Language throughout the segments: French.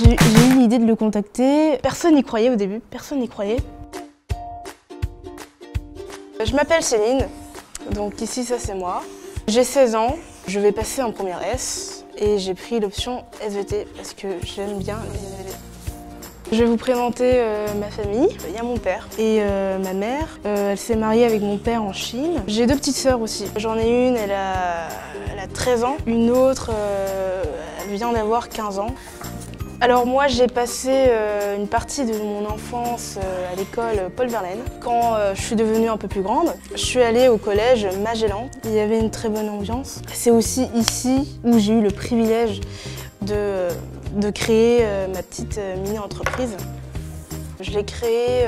J'ai eu l'idée de le contacter. Personne n'y croyait au début, personne n'y croyait. Je m'appelle Céline, donc ici ça c'est moi. J'ai 16 ans, je vais passer en première S et j'ai pris l'option SVT parce que j'aime bien les SVT. Je vais vous présenter ma famille. Il y a mon père et ma mère. Elle s'est mariée avec mon père en Chine. J'ai deux petites sœurs aussi. J'en ai une, elle a 13 ans. Une autre, elle vient d'avoir 15 ans. Alors moi j'ai passé une partie de mon enfance à l'école Paul Verlaine. Quand je suis devenue un peu plus grande, je suis allée au collège Magellan. Il y avait une très bonne ambiance. C'est aussi ici où j'ai eu le privilège de créer ma petite mini-entreprise. Je l'ai créée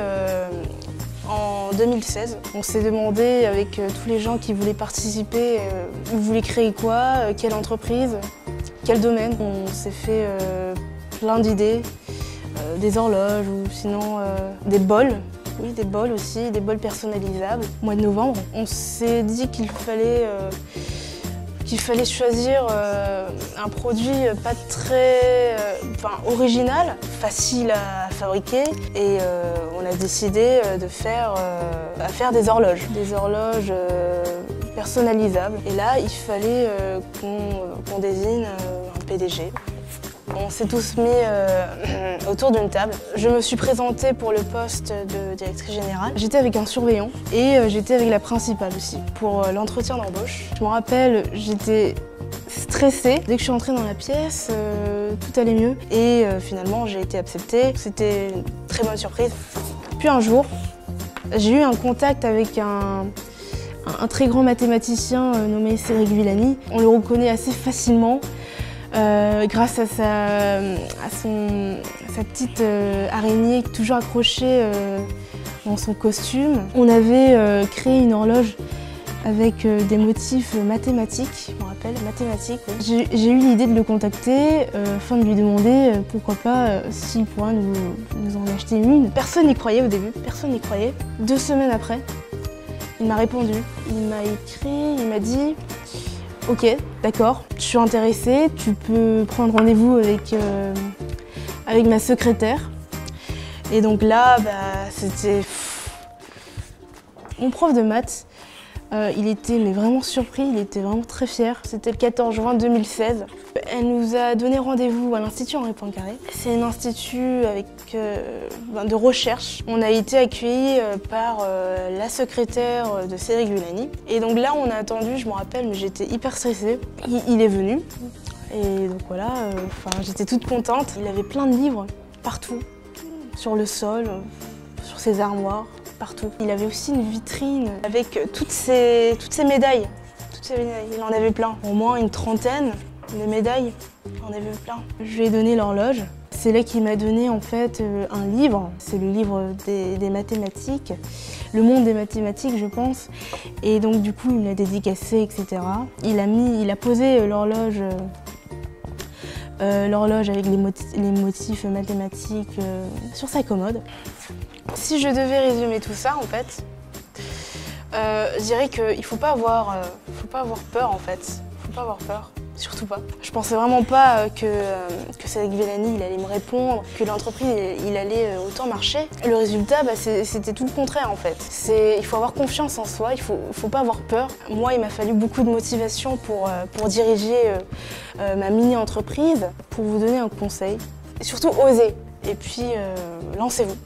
en 2016. On s'est demandé avec tous les gens qui voulaient participer, vous voulez créer quoi, quelle entreprise, quel domaine. On s'est fait plein d'idées, des horloges ou sinon des bols. Oui, des bols aussi, des bols personnalisables. Au mois de novembre, on s'est dit qu'il fallait choisir un produit pas très original, facile à fabriquer. Et on a décidé de faire des horloges. Des horloges personnalisables. Et là, il fallait qu'on désigne un PDG. On s'est tous mis autour d'une table. Je me suis présentée pour le poste de directrice générale. J'étais avec un surveillant et j'étais avec la principale aussi pour l'entretien d'embauche. Je me rappelle, j'étais stressée. Dès que je suis entrée dans la pièce, tout allait mieux et finalement j'ai été acceptée. C'était une très bonne surprise. Puis un jour, j'ai eu un contact avec un très grand mathématicien nommé Cédric Villani. On le reconnaît assez facilement. Grâce à sa petite araignée toujours accrochée dans son costume. On avait créé une horloge avec des motifs mathématiques, je me rappelle, mathématiques. Oui. J'ai eu l'idée de le contacter afin de lui demander pourquoi pas s'il pourrait nous en acheter une. Personne n'y croyait au début, personne n'y croyait. 2 semaines après, il m'a répondu. Il m'a écrit, il m'a dit « Ok, d'accord, je suis intéressée, tu peux prendre rendez-vous avec ma secrétaire. » Et donc là, c'était mon prof de maths. Il était vraiment surpris, il était vraiment très fier. C'était le 14 juin 2016. Elle nous a donné rendez-vous à l'Institut Henri Poincaré. C'est un institut de recherche. On a été accueillis par la secrétaire de Cédric Villani. Et donc là, on a attendu, je me rappelle, mais j'étais hyper stressée. Il est venu. Et donc voilà, j'étais toute contente. Il avait plein de livres partout, sur le sol, sur ses armoires. Partout. Il avait aussi une vitrine avec toutes ces médailles. Il en avait plein. Au moins une trentaine de médailles. Il en avait plein. Je lui ai donné l'horloge. C'est là qu'il m'a donné en fait un livre. C'est le livre des mathématiques. Le monde des mathématiques, je pense. Et donc du coup, il me l'a dédicacé, etc. Il a posé l'horloge avec les motifs mathématiques sur sa commode. Si je devais résumer tout ça, en fait, je dirais qu'il ne faut pas avoir peur, en fait. Il ne faut pas avoir peur, surtout pas. Je pensais vraiment pas que Cédric Villani, il allait me répondre, que l'entreprise, il allait autant marcher. Le résultat, c'était tout le contraire, en fait. Il faut avoir confiance en soi, il faut pas avoir peur. Moi, il m'a fallu beaucoup de motivation pour diriger ma mini-entreprise, pour vous donner un conseil. Et surtout, osez. Et puis, lancez-vous.